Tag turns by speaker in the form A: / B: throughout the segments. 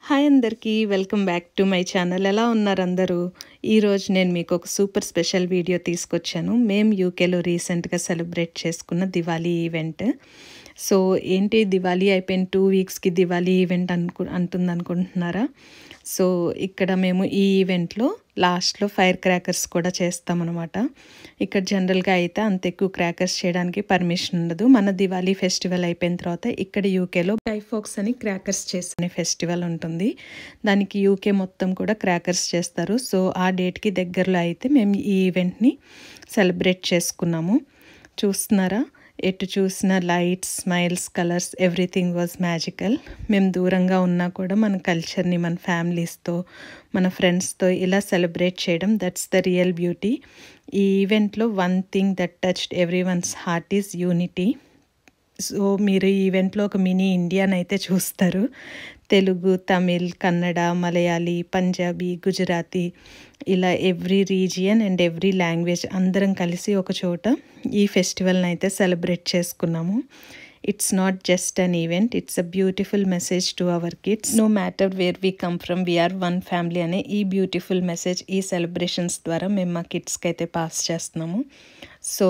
A: Hi అందరికీ welcome back to my channel. ఎలా ఉన్నారు అందరూ? ఈరోజు నేను మీకు ఒక సూపర్ స్పెషల్ వీడియో తీసుకొచ్చాను. మేము యూకేలో రీసెంట్గా సెలబ్రేట్ చేసుకున్న దివాళీ ఈవెంట్. సో ఏంటి దివాళీ అయిపోయిన 2 వీక్స్కి దివాళీ ఈవెంట్ అనుకుంటున్నారా? సో ఇక్కడ మేము ఈ ఈవెంట్లో లాస్ట్లో ఫైర్ క్రాకర్స్ కూడా చేస్తామన్నమాట. ఇక్కడ జనరల్గా అయితే అంత ఎక్కువ క్రాకర్స్ చేయడానికి పర్మిషన్ ఉండదు. మన దివాళీ ఫెస్టివల్ అయిపోయిన తర్వాత ఇక్కడ యూకేలో స్కైఫాక్స్ అని క్రాకర్స్ చేసే ఫెస్టివల్ ఉంటుంది. దానికి యూకే మొత్తం కూడా క్రాకర్స్ చేస్తారు. సో ఆ డేట్కి దగ్గరలో అయితే మేము ఈ ఈవెంట్ని సెలబ్రేట్ చేసుకున్నాము. చూస్తున్నారా? ఎటు చూసిన lights, smiles, colours, everything was magical. మేము దూరంగా ఉన్నా కూడా మన కల్చర్ని మన ఫ్యామిలీస్తో, మన ఫ్రెండ్స్తో ఇలా సెలబ్రేట్ చేయడం, దట్స్ ద రియల్ బ్యూటీ. ఈ ఈవెంట్లో one thing that touched every once heart is unity. So మీరు ఈ ఈవెంట్లో ఒక మినీ ఇండియాని అయితే చూస్తారు. తెలుగు, తమిళ్, కన్నడ, మలయాళీ, పంజాబీ, గుజరాతీ ఇలా every region and every language అందరం కలిసి ఒక చోట ఈ ఫెస్టివల్ని అయితే సెలబ్రేట్ చేసుకున్నాము. It's not just an event, it's a beautiful message to our kids. No matter where we come from, we are one family అనే ఈ బ్యూటిఫుల్ మెసేజ్ ఈ సెలబ్రేషన్స్ ద్వారా మేము మా కిడ్స్కి అయితే పాస్ చేస్తున్నాము. So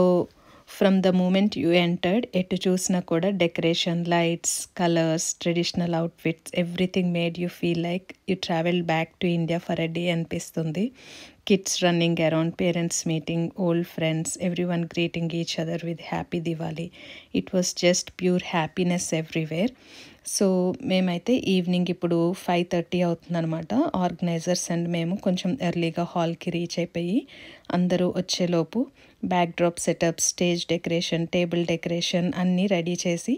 A: from the moment you entered, ఎటు చూసినా కూడా decoration, lights, colours, traditional outfits, everything made you feel like you travelled back to India for a day అనిపిస్తుంది. Kids running around, parents meeting, old friends, everyone greeting each other with happy Diwali. It was just pure happiness everywhere. So మేమైతే evening ఇప్పుడు 5:30 అవుతుందన్నమాట. Organisers and మేము కొంచెం ఎర్లీగా హాల్కి reach అయిపోయి అందరూ వచ్చేలోపు back drop setup, stage decoration, table decoration అన్నీ రెడీ చేసి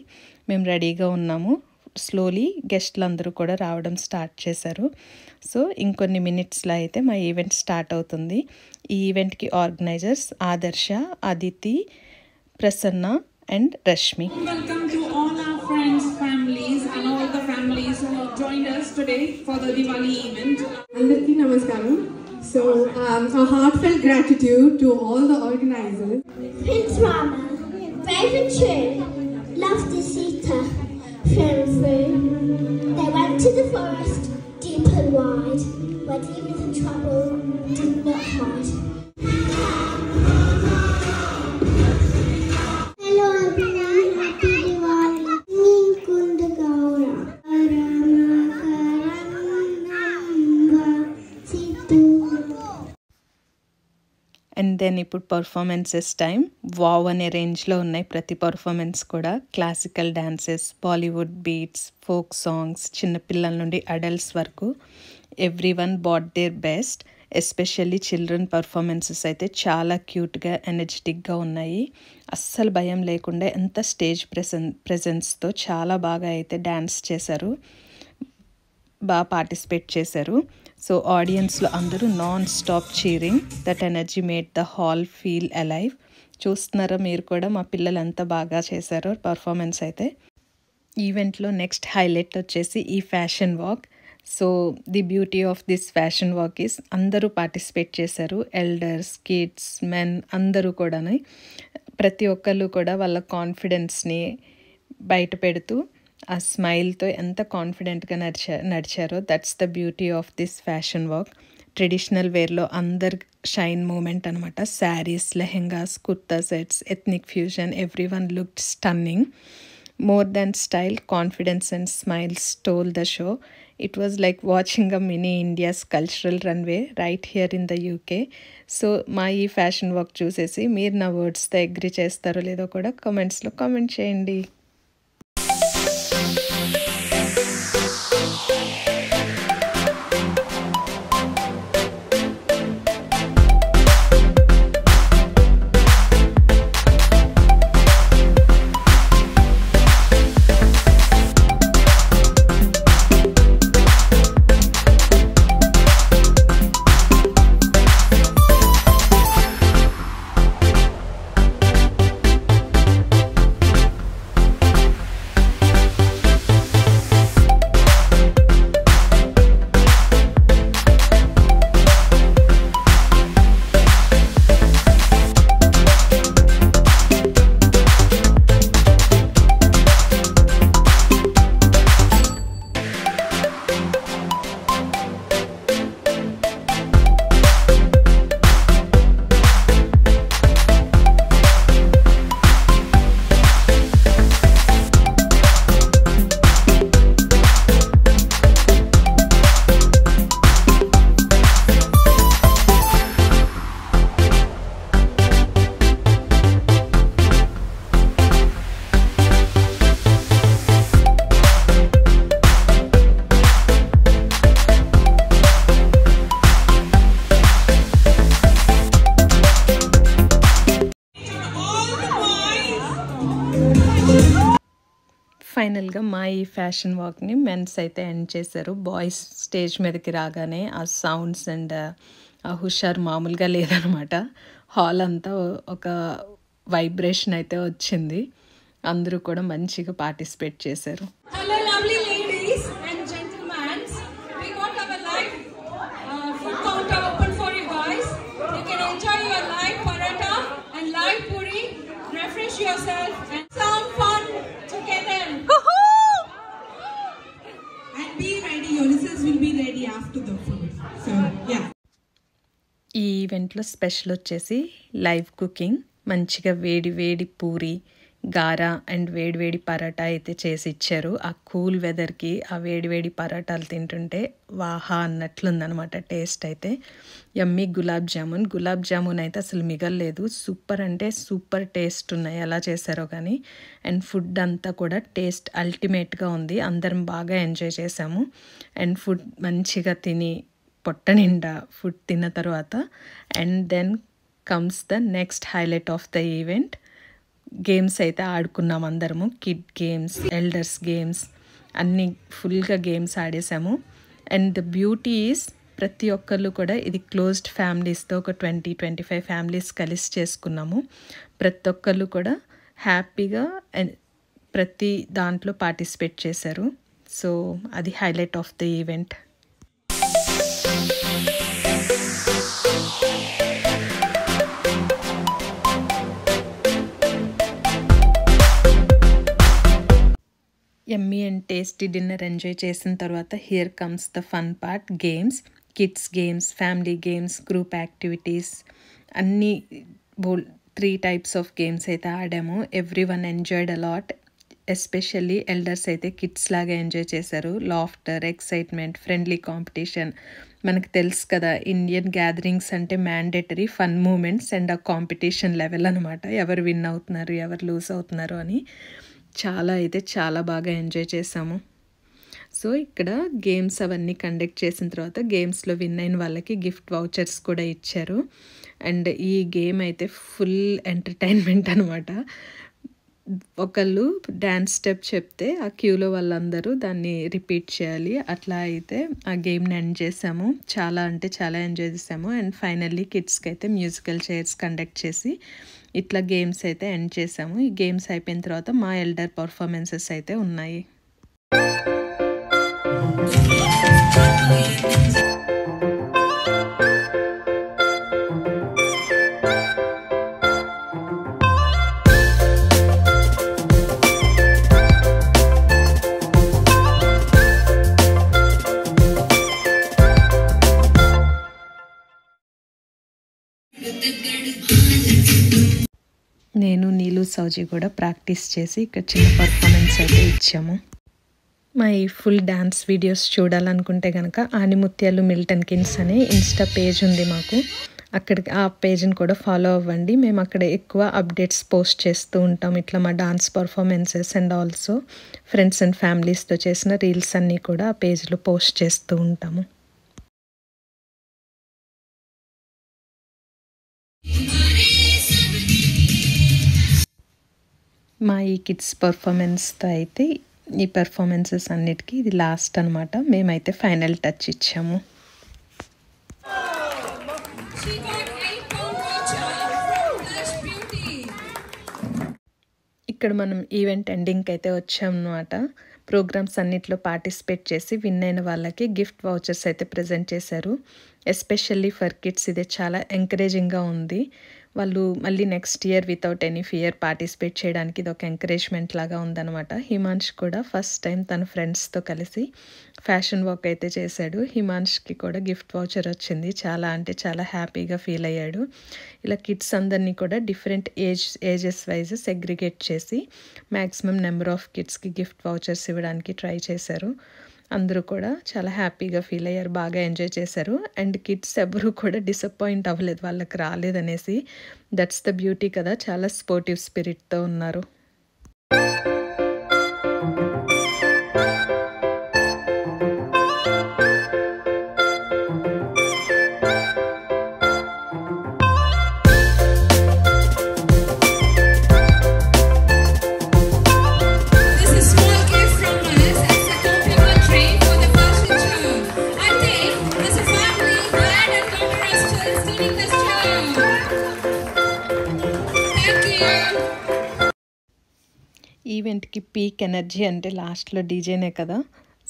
A: మేము రెడీగా ఉన్నాము. స్లోలీ గెస్ట్లు అందరూ కూడా రావడం స్టార్ట్ చేశారు. సో ఇంకొన్ని మినిట్స్లో అయితే మా ఈవెంట్ స్టార్ట్ అవుతుంది. ఈ ఈవెంట్కి ఆర్గనైజర్స్ ఆదర్శ, Aditi, Prasanna and Rashmi.
B: Welcome to all our friends, families and all the families who have joined us today for the Diwali event.
C: Andarki namaskaram. So a heartfelt gratitude to all the organizers.
D: Prince Rama, brave and true, loved his Sita through and through. They went to the forest, deep and wide, where demons and trouble did not hide. Hello everyone, happy Diwali. Min kunda gaura, arama karanamba situ.
A: And then ఇప్పుడు performances time. Wow అనే రేంజ్లో ఉన్నాయి ప్రతి performance కూడా. Classical dances, Bollywood beats, folk songs, చిన్నపిల్లల నుండి adults వరకు every one brought their best. Especially children performances అయితే చాలా క్యూట్గా, ఎనర్జెటిక్గా ఉన్నాయి. అస్సలు భయం లేకుండా ఎంత స్టేజ్ ప్రెజెన్స్తో చాలా బాగా అయితే డ్యాన్స్ చేశారు, బాగా పార్టిసిపేట్ చేశారు. సో ఆడియన్స్లో అందరూ non stop cheering. That energy made the hall feel alive. చూస్తున్నారా మీరు కూడా మా పిల్లలు ఎంత బాగా చేశారో పర్ఫార్మెన్స్ అయితే. ఈవెంట్లో నెక్స్ట్ హైలైట్ వచ్చేసి ఈ fashion walk. So the beauty of this fashion walk is అందరూ పార్టిసిపేట్ చేశారు. ఎల్డర్స్, కిడ్స్, మెన్ అందరూ కూడా ప్రతి ఒక్కళ్ళు కూడా వాళ్ళ కాన్ఫిడెన్స్ని బయట పెడుతూ ఆ స్మైల్తో ఎంత కాన్ఫిడెంట్గా నడిచారో. That's the beauty of this fashion walk. Traditional వేర్లో అందరు షైన్ మూమెంట్ అనమాట. Saris, lehengas, kurta sets, ethnic fusion, every one looked stunning. More than style, confidence and smiles stole the show. It was like watching a mini India's cultural runway right here in the UK. So మా ఈ fashion walk చూసేసి మీరు నా వర్డ్స్తో agree చేస్తారో లేదో కూడా కామెంట్స్లో comment చేయండి. ఫైనల్గా మా ఈ ఫ్యాషన్ వాక్ని మెన్స్ అయితే ఎండ్ చేశారు. బాయ్స్ స్టేజ్ మీదకి రాగానే ఆ సౌండ్స్ అండ్ ఆ హుషారు మామూలుగా లేదనమాట. హాల్ అంతా ఒక వైబ్రేషన్ అయితే వచ్చింది. అందరూ కూడా మంచిగా పార్టిసిపేట్ చేశారు.
B: Hello lovely ladies and gentlemen. We got our live food counter open for you guys. You can enjoy your live paratha and live puri. Refresh yourself and some fun together.
C: And be ready, your listeners will be ready after the food. So, yeah.
A: ఈ ఈవెంట్లో special వచ్చేసి live cooking. మంచిగా వేడి వేడి పూరి, గారా and వేడి వేడి పరాటా అయితే చేసి ఇచ్చారు. ఆ కూల్ వెదర్కి ఆ వేడి వేడి పరాటాలు తింటుంటే వాహా అన్నట్లుందనమాట టేస్ట్ అయితే. యమ్మీ గులాబ్ జామున్ అయితే అసలు మిగల్లేదు. సూపర్ అంటే సూపర్ టేస్ట్ ఉన్నాయి, ఎలా చేశారో కానీ. అండ్ ఫుడ్ అంతా కూడా టేస్ట్ అల్టిమేట్గా ఉంది. అందరం బాగా ఎంజాయ్ చేసాము. అండ్ ఫుడ్ మంచిగా తిని పొట్ట నిండా ఫుడ్ తిన్న తర్వాత and then comes the next highlight of the event. Games అయితే ఆడుకున్నాం అందరము. కిడ్ గేమ్స్, ఎల్డర్స్ గేమ్స్ అన్నీ ఫుల్గా గేమ్స్ ఆడేసాము. అండ్ ద బ్యూటీ ఈజ్ ప్రతి ఒక్కళ్ళు కూడా ఇది క్లోజ్డ్ ఫ్యామిలీస్తో ఒక 20-25 ఫ్యామిలీస్ కలిసి చేసుకున్నాము. ప్రతి ఒక్కళ్ళు కూడా హ్యాపీగా ప్రతి దాంట్లో పార్టిసిపేట్ చేశారు. సో అది highlight of the event. Yummy and tasty dinner enjoy చేసిన తర్వాత here comes the fun part, games. Kids games, family games, group activities అన్నీ 3 టైప్స్ ఆఫ్ గేమ్స్ అయితే ఆడాము. Every one enjoyed a lot. Especially elders అయితే kids లాగా enjoy చేశారు. Laughter, excitement, friendly competition. మనకు తెలుసు కదా, ఇండియన్ గ్యాదరింగ్స్ అంటే మ్యాండేటరీ ఫన్ మూమెంట్స్ అండ్ ఆ కాంపిటీషన్ లెవెల్ అనమాట. ఎవరు విన్ అవుతున్నారు, ఎవరు లూజ్ అవుతున్నారు అని చాలా బాగా ఎంజాయ్ చేసాము. సో ఇక్కడ గేమ్స్ అవన్నీ కండక్ట్ చేసిన తర్వాత గేమ్స్లో విన్ అయిన వాళ్ళకి గిఫ్ట్ వౌచర్స్ కూడా ఇచ్చారు. అండ్ ఈ గేమ్ అయితే ఫుల్ ఎంటర్టైన్మెంట్ అనమాట. ఒకళ్ళు డ్యాన్స్ స్టెప్ చెప్తే ఆ క్యూలో వాళ్ళందరూ దాన్ని రిపీట్ చేయాలి. అట్లా అయితే ఆ గేమ్ని ఎండ్ చేసాము. చాలా ఎంజాయ్ చేసాము. అండ్ ఫైనల్లీ కిడ్స్కి అయితే మ్యూజికల్ చైర్స్ కండక్ట్ చేసి ఇట్లా గేమ్స్ అయితే ఎండ్ చేసాము. ఈ గేమ్స్ అయిపోయిన తర్వాత మా ఎల్డర్ పర్ఫార్మెన్సెస్ అయితే ఉన్నాయి. నేను, నీలు, సౌజీ కూడా ప్రాక్టీస్ చేసి ఇక్కడ చిన్న పర్ఫార్మెన్స్ అయితే ఇచ్చాము. మా ఈ ఫుల్ డ్యాన్స్ వీడియోస్ చూడాలనుకుంటే కనుక ఆనిముత్యాలు మిల్టన్ కిన్స్ అనే ఇన్స్టా పేజ్ ఉంది మాకు. అక్కడికి ఆ పేజ్ని కూడా ఫాలో అవ్వండి. మేము అక్కడ ఎక్కువ అప్డేట్స్ పోస్ట్ చేస్తూ ఉంటాం. ఇట్లా మా dance performances and also friends and ఫ్యామిలీస్తో చేసిన రీల్స్ అన్నీ కూడా ఆ పేజ్లో పోస్ట్ చేస్తూ ఉంటాము. మా ఈ కిడ్స్ పర్ఫార్మెన్స్తో అయితే ఈ పర్ఫార్మెన్సెస్ అన్నిటికీ ఇది లాస్ట్ అనమాట. మేమైతే ఫైనల్ టచ్ ఇచ్చాము. ఇక్కడ మనం ఈవెంట్ ఎండింగ్కి అయితే వచ్చామన్నమాట. ప్రోగ్రామ్స్ అన్నిట్లో పార్టిసిపేట్ చేసి విన్ అయిన వాళ్ళకి గిఫ్ట్ వౌచర్స్ అయితే ప్రజెంట్ చేశారు. ఎస్పెషల్లీ ఫర్ కిడ్స్ ఇది చాలా ఎంకరేజింగ్గా ఉంది. వాళ్ళు మళ్ళీ next year without any fear participate చేయడానికి ఇది ఒక ఎంకరేజ్మెంట్ లాగా ఉందన్నమాట. హిమాంష్ కూడా ఫస్ట్ టైం తన ఫ్రెండ్స్తో కలిసి ఫ్యాషన్ వాక్ అయితే చేశాడు. హిమాంష్కి కూడా గిఫ్ట్ వౌచర్ వచ్చింది. చాలా హ్యాపీగా ఫీల్ అయ్యాడు. ఇలా కిడ్స్ అందరినీ కూడా డిఫరెంట్ ఏజెస్ వైజ్ సెగ్రిగేట్ చేసి మ్యాక్సిమం నెంబర్ ఆఫ్ కిడ్స్కి గిఫ్ట్ వౌచర్స్ ఇవ్వడానికి ట్రై చేశారు. అందరూ కూడా చాలా హ్యాపీగా ఫీల్ అయ్యారు, బాగా ఎంజాయ్ చేశారు. అండ్ కిడ్స్ ఎవరు కూడా డిసప్పాయింట్ అవ్వలేదు వాళ్ళకి రాలేదనేసి. దట్స్ ద బ్యూటీ కదా, చాలా స్పోర్టివ్ స్పిరిట్తో ఉన్నారు.
B: This is small
A: అందరికీ పీక్ ఎనర్జీ అంటే లాస్ట్లో డీజేనే కదా.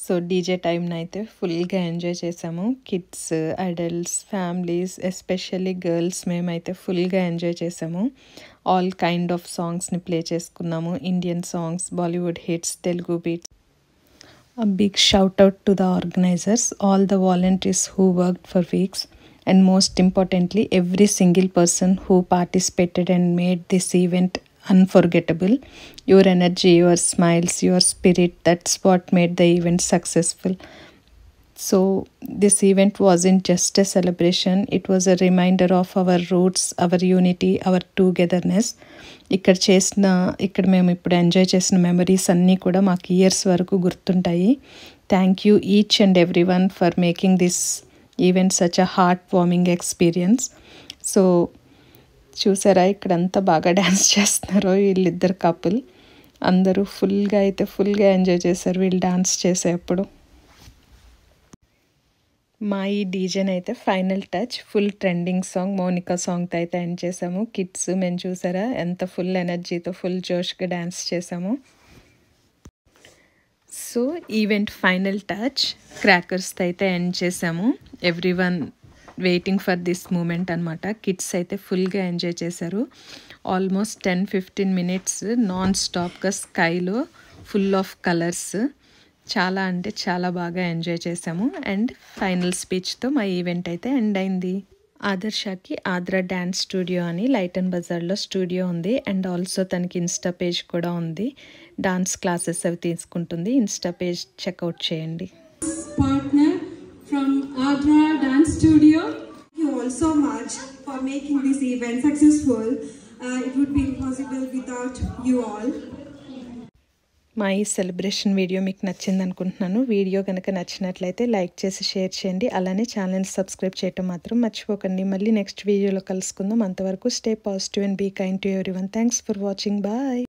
A: సో డీజే టైంని అయితే ఫుల్గా ఎంజాయ్ చేసాము. Kids, adults, families, especially girls మేమైతే ఫుల్గా ఎంజాయ్ చేసాము. ఆల్ కైండ్ ఆఫ్ సాంగ్స్ని ప్లే చేసుకున్నాము. Indian songs, Bollywood hits, Telugu beats. A big shout out to the organizers, all the volunteers who worked for weeks, and most importantly, every single person who participated and made this event unforgettable. Your energy, your smiles, your spirit, that's what made the event successful. So this event wasn't just a celebration, it was a reminder of our roots, our unity, our togetherness. ఇక్కడ మేము ఇప్పుడు enjoy చేసిన memories అన్నీ కూడా మాకు years వరకు గుర్తుంటాయి. Thank you each and every one for making this event such a heart warming experience. So చూసారా ఇక్కడంతా బాగా డ్యాన్స్ చేస్తున్నారో వీళ్ళిద్దరు కపుల్. అందరూ ఫుల్గా ఎంజాయ్ చేశారు వీళ్ళు డాన్స్ చేసేటప్పుడు. మా ఈ డీజేని అయితే final touch full trending song Monica సాంగ్తో అయితే ఎండ్ చేసాము. కిడ్స్ మేము చూసారా ఎంత ఫుల్ ఎనర్జీతో ఫుల్ జోష్గా డ్యాన్స్ చేసాము. సో ఈవెంట్ ఫైనల్ టచ్ క్రాకర్స్తో అయితే ఎండ్ చేసాము. Every one waiting for this moment అనమాట. కిడ్స్ అయితే ఫుల్గా ఎంజాయ్ చేశారు. ఆల్మోస్ట్ 10-15 minutes నాన్ స్టాప్గా స్కైలో ఫుల్ ఆఫ్ కలర్స్. చాలా అంటే చాలా బాగా ఎంజాయ్ చేసాము. అండ్ ఫైనల్ స్పీచ్తో మా ఈవెంట్ అయితే ఎండ్ అయింది. ఆదర్శకి ఆద్రా డ్యాన్స్ స్టూడియో అని లైటన్ బజార్లో స్టూడియో ఉంది. అండ్ ఆల్సో తనకి ఇన్స్టా పేజ్ కూడా ఉంది. డాన్స్ క్లాసెస్ అవి తీసుకుంటుంది. ఇన్స్టా పేజ్ చెక్అవుట్ చేయండి.
C: Partner from Adra Dance Studio. Thank you all so much for making this event successful. It would be impossible without you all.
A: మా ఈ celebration video మీకు నచ్చింది అనుకుంటున్నాను. వీడియో కనుక నచ్చినట్లయితే లైక్ చేసి షేర్ చేయండి. అలానే ఛానల్ని సబ్స్క్రైబ్ చేయటం మాత్రం మర్చిపోకండి. మళ్ళీ నెక్స్ట్ వీడియోలో కలుసుకుందాం. అంతవరకు stay positive and be kind to everyone. Thanks for watching. Bye.